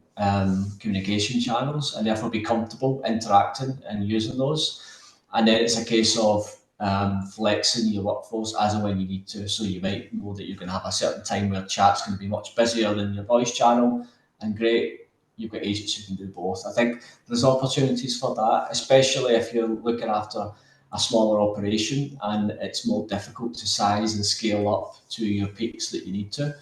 communication channels and therefore be comfortable interacting and using those. And then it's a case of flexing your workforce as and when you need to. So you might know that you're going to have a certain time where chat's going to be much busier than your voice channel, and great, you've got agents who can do both. I think there's opportunities for that, especially if you're looking after a smaller operation and it's more difficult to size and scale up to your peaks that you need to.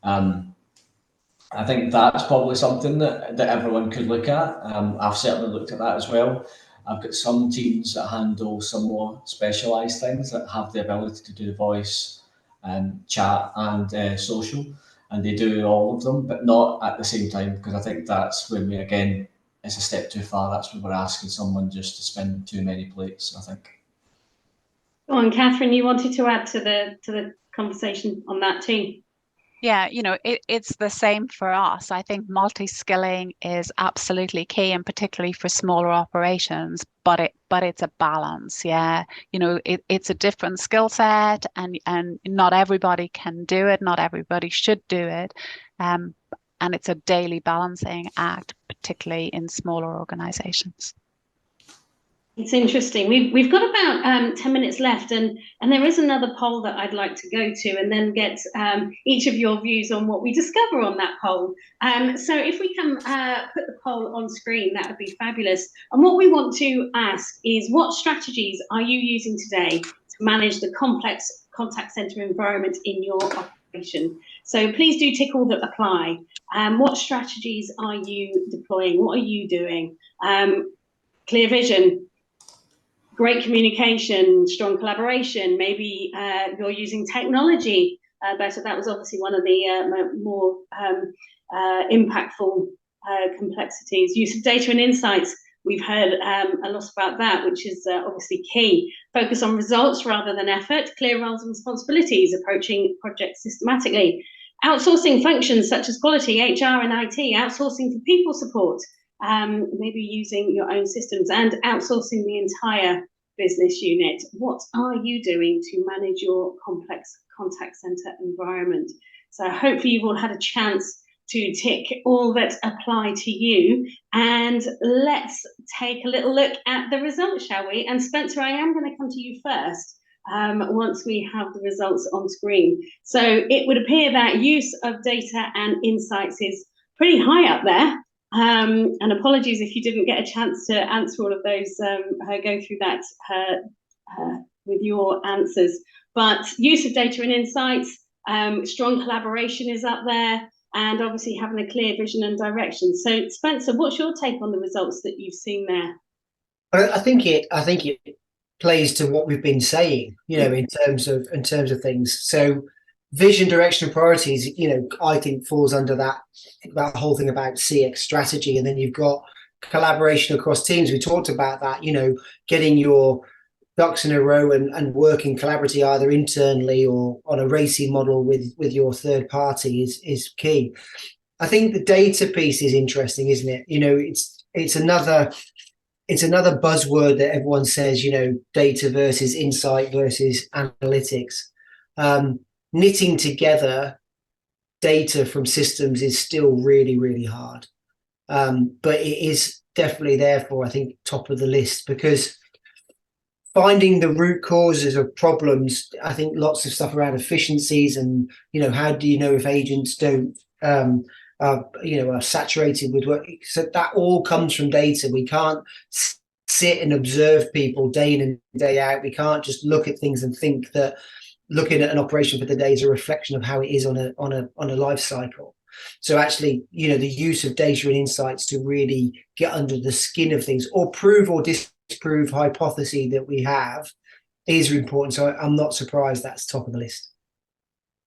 I think that's probably something that everyone could look at. I've certainly looked at that as well. I've got some teams that handle some more specialised things that have the ability to do voice, chat and social, and they do all of them, but not at the same time, because I think that's when we, again, it's a step too far. That's when we're asking someone just to spin too many plates, I think. Go on, Catherine, you wanted to add to the conversation on that too. Yeah, it's the same for us. I think multi-skilling is absolutely key, and particularly for smaller operations, but it's a balance. Yeah. It's a different skill set and not everybody can do it. Not everybody should do it. And it's a daily balancing act, particularly in smaller organizations. It's interesting. We've got about 10 minutes left, and there is another poll that I'd like to go to, and then get each of your views on what we discover on that poll. So if we can put the poll on screen, that would be fabulous. And what we want to ask is, what strategies are you using today to manage the complex contact center environment in your operation? So please do tick all that apply. What strategies are you deploying? What are you doing? Clear vision, great communication, strong collaboration. Maybe you're using technology better. That was obviously one of the more impactful complexities. Use of data and insights. We've heard a lot about that, which is obviously key. Focus on results rather than effort. Clear roles and responsibilities. Approaching projects systematically. Outsourcing functions such as quality, HR and IT. Outsourcing for people support. Maybe using your own systems, and outsourcing the entire business unit. What are you doing to manage your complex contact center environment? So hopefully you've all had a chance to tick all that apply to you, and let's take a little look at the results, shall we? And Spencer, I am going to come to you first once we have the results on screen. So it would appear that use of data and insights is pretty high up there. And apologies if you didn't get a chance to answer all of those, go through that with your answers. But use of data and insights, strong collaboration is up there, and obviously having a clear vision and direction. So Spencer, what's your take on the results that you've seen there? I think it plays to what we've been saying, in terms of things. So vision, direction, and priorities, I think falls under that whole thing about CX strategy. And then you've got collaboration across teams. We talked about that, getting your ducks in a row and working collaboratively either internally or on a racing model with your third party is key. I think the data piece is interesting, isn't it? It's another buzzword that everyone says, data versus insight versus analytics. Knitting together data from systems is still really, really hard. But it is definitely therefore, I think, top of the list, because finding the root causes of problems, I think lots of stuff around efficiencies and, how do you know if agents don't, are saturated with work? So that all comes from data. We can't sit and observe people day in and day out. We can't just look at things and think that looking at an operation for the day is a reflection of how it is on a life cycle. So actually, the use of data and insights to really get under the skin of things, or prove or disprove hypothesis that we have, is important. So I'm not surprised that's top of the list.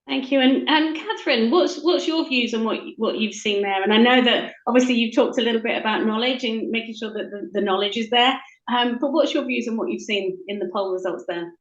Thank you. And Catherine, what's your views on what you've seen there? And I know that obviously you've talked a little bit about knowledge and making sure that the knowledge is there. But what's your views on what you've seen in the poll results there?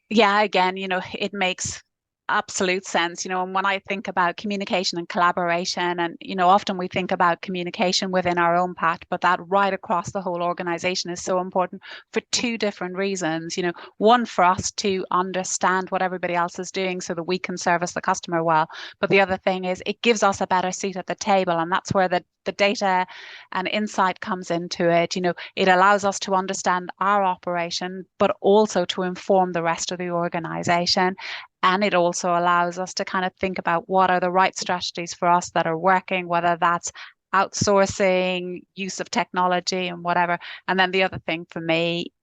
Yeah, again, it makes absolute sense, and when I think about communication and collaboration, and often we think about communication within our own patch, but that right across the whole organization is so important for two different reasons. One, for us to understand what everybody else is doing so that we can service the customer well, but the other thing is it gives us a better seat at the table, and that's where the data and insight comes into it. It allows us to understand our operation, but also to inform the rest of the organization. And it also allows us to kind of think about what are the right strategies for us that are working, whether that's outsourcing, use of technology and whatever. And then the other thing for me,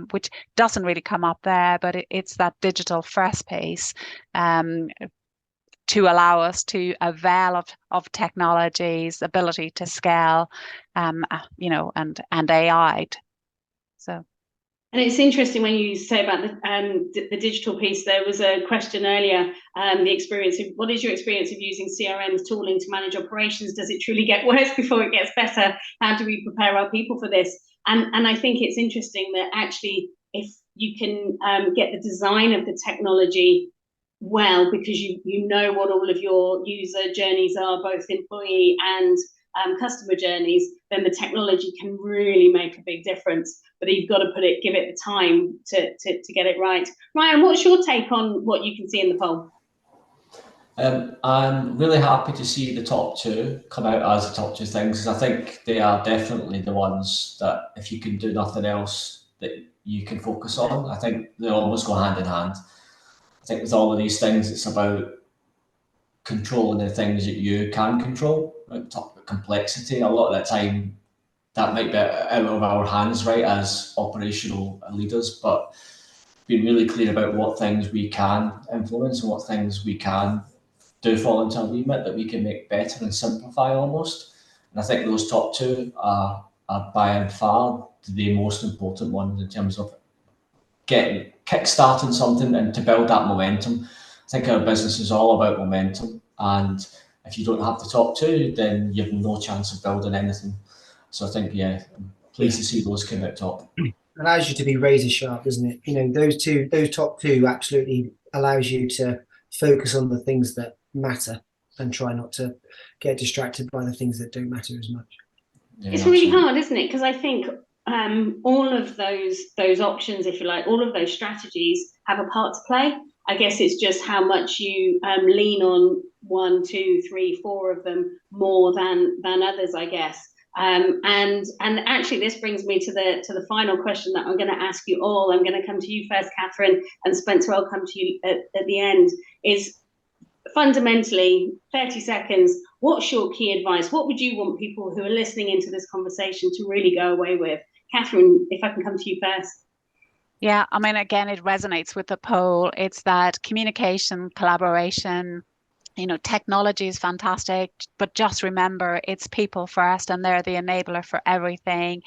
which doesn't really come up there, but it's that digital first piece, to allow us to avail of technology's ability to scale, and AI. So. And it's interesting when you say about the digital piece. There was a question earlier, what is your experience of using CRM's tooling to manage operations? Does it truly get worse before it gets better? How do we prepare our people for this? And I think it's interesting that actually, if you can get the design of the technology well, because you know what all of your user journeys are, both employee and customer journeys, then the technology can really make a big difference. But you've got to give it the time to get it right. Ryan, what's your take on what you can see in the poll? I'm really happy to see the top two come out as the top two things, because I think they are definitely the ones that, if you can do nothing else, that you can focus on. I think they almost go hand in hand. I think with all of these things, it's about controlling the things that you can control. Right? Talk about complexity. A lot of the time, that might be out of our hands, right, as operational leaders, but being really clear about what things we can influence and what things we can do fall into a remit that we can make better and simplify almost. And I think those top two are by and far the most important ones in terms of kick-starting something and to build that momentum. I think our business is all about momentum, and if you don't have the top two, then you have no chance of building anything. So I think, yeah, I'm pleased to see those come out top. Allows you to be razor sharp, doesn't it? You know, those top two absolutely allows you to focus on the things that matter and try not to get distracted by the things that don't matter as much. Yeah, it's really hard, isn't it? Because I think all of those options, if you like, all of those strategies have a part to play. I guess it's just how much you lean on 1, 2, 3, 4 of them more than others, I guess. And actually, this brings me to the final question that I'm going to ask you all. I'm going to come to you first, Catherine, and Spencer, I'll come to you at the end. Is fundamentally, 30 seconds, what's your key advice? What would you want people who are listening into this conversation to really go away with? Catherine, if I can come to you first. Yeah, I mean, again, it resonates with the poll. It's that communication, collaboration, you know, technology is fantastic, but just remember it's people first, and they're the enabler for everything.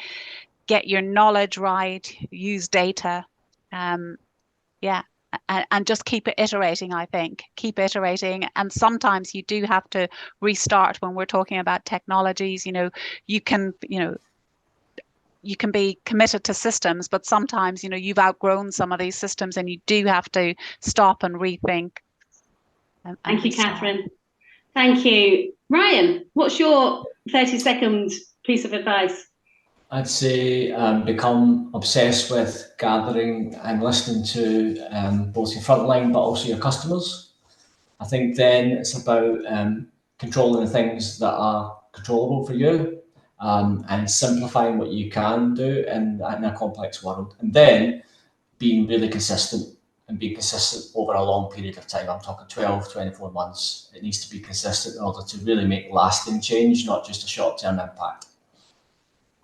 Get your knowledge right, use data. Yeah. And just keep iterating, I think. Keep iterating. And sometimes you do have to restart when we're talking about technologies. You know, you can be committed to systems, but sometimes, you know, you've outgrown some of these systems and you do have to stop and rethink. Thank you, Catherine. Thank you. Ryan, what's your 30-second piece of advice? I'd say become obsessed with gathering and listening to both your frontline but also your customers. I think then it's about controlling the things that are controllable for you and simplifying what you can do in a complex world. And then being really consistent and being consistent over a long period of time. I'm talking 12, 24 months. It needs to be consistent in order to really make lasting change, not just a short-term impact.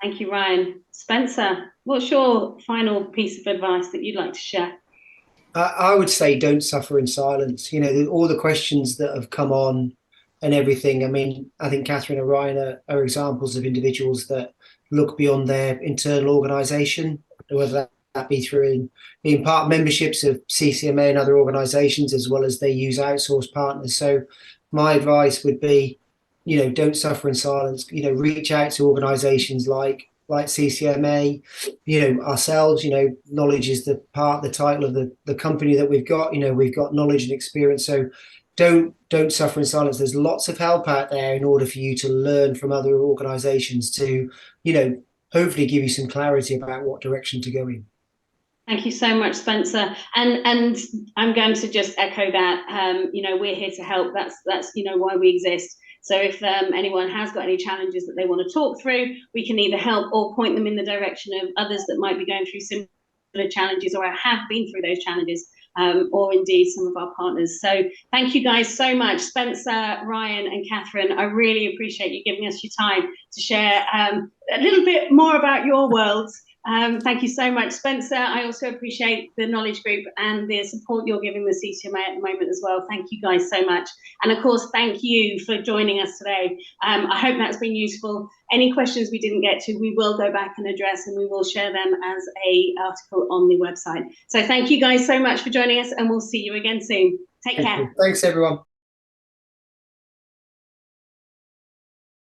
Thank you, Ryan. Spencer, what's your final piece of advice that you'd like to share? I would say don't suffer in silence. You know, all the questions that have come on and everything. I mean, I think Catherine and Ryan are examples of individuals that look beyond their internal organisation, whether that be through being part memberships of CCMA and other organisations, as well as they use outsourced partners. So my advice would be, you know, don't suffer in silence. You know, reach out to organisations like CCMA, you know, ourselves. You know, knowledge is the title of the company that we've got. You know, we've got knowledge and experience. So don't suffer in silence. There's lots of help out there in order for you to learn from other organisations to, you know, hopefully give you some clarity about what direction to go in. Thank you so much, Spencer. And I'm going to just echo that. You know, we're here to help. That's you know why we exist. So if anyone has got any challenges that they want to talk through, we can either help or point them in the direction of others that might be going through similar challenges or have been through those challenges, or indeed some of our partners. So thank you guys so much, Spencer, Ryan and Catherine. I really appreciate you giving us your time to share a little bit more about your worlds. Thank you so much, Spencer. I also appreciate the Knowledge Group and the support you're giving the CCMA at the moment as well. Thank you guys so much. And of course, thank you for joining us today. I hope that's been useful. Any questions we didn't get to, we will go back and address, and we will share them as an article on the website. So thank you guys so much for joining us, and we'll see you again soon. Take care. Thanks, everyone.